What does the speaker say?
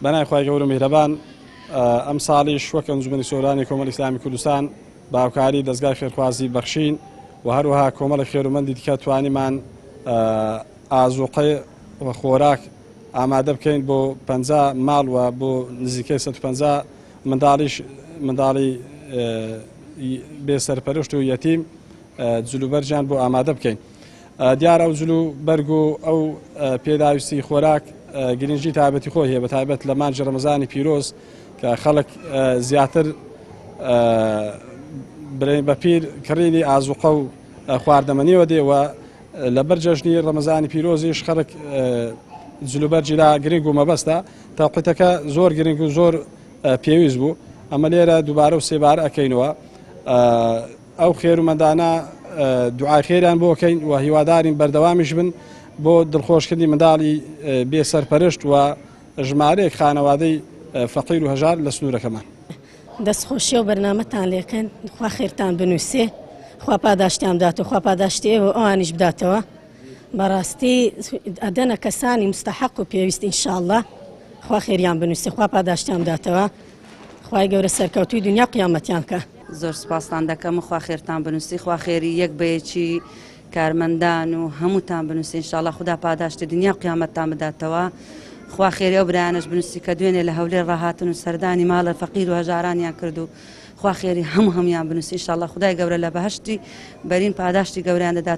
بەنای خوای گەورە میهرەبان ئەم ساڵیش وەک ئەنجومەنی سۆرانی کۆمەڵی ئیسلامی کوردستان باوکاری دەستگای خێرخوازی بەخشین و هەروەها کۆمەڵی خێرمەندی دیکە توانیمان ئازوقەی و خۆراک ئامادە بکەین بۆ 50 ماڵ و بۆ نزیکەی 150 منداڵی بێسەرپەرشت و یەتیم جلوبەرجان بۆ ئامادە بکەین. دیارە ئەو جلوبەرگ و ئەو پێداویستی خۆراک گرنگی تایبەتی خۆی هەیە، بە تایبەت لە مانجی ڕەمەزانی پیرۆز کە خەڵک زیاتر بەپیر کڕینی ئازوقە و خواردەمەنیەوە دێوە لەبەر جەژنی ڕەمەزانی پیرۆزیش خەڵک جلوبەرجیدا گرنگ و مەبەستە تاقیتەکە زۆر گرنگ و زۆر پێویست بوو. ئەمە لێرە دووبارە و سێبارە ئەکەینەوە ئەو خێرومەندانە دوعای خێریان بۆ بکەین و هیوادارین بەردەوامیش بن بۆ دڵخۆشکردنی منداڵی بێسەرپەرشت و ژمارەیەک خانەوادەی فەقیر و هەژار لە سنوورەکەمان. دەستخۆشیە و بەرنامەتان لێکەن، خوا خێرتان بنووسێ، خوا پاداشتیان بداتەوە، خوا پاداشتی ئێوە ئەوانیش بداتەوە. بەڕاستی ئەدەنە کەسانی مستەحەق و پێویست ئینشاءڵڵا خوا خێریان بنووسێ، خوا پاداشتیان بداتەوە، خوای گەورە سەرکەوتووی دنیا قیامەتیان کە. زۆر سوپاستان دەکەم، خوا خێرتان بنووسی، خوا خێری یەک بەیەکی کارمەندان و هەمووتان بنووسی ئینشاءڵڵا خدا پاداشتی دنیا قیامەتتان بداتەوە. خوا خێری ئەو برایانەش بنووسی کە دوێنێ لە هەولێر ڕاهاتن و سەردانی ماڵە فەقیر و هەژارانیان کرد و خوا خێری هەموو هەمویان بنووسی ئینشاءڵڵا خدای گەورە لە بەهەشتی بەرین پاداشتی گەوریان دەدات.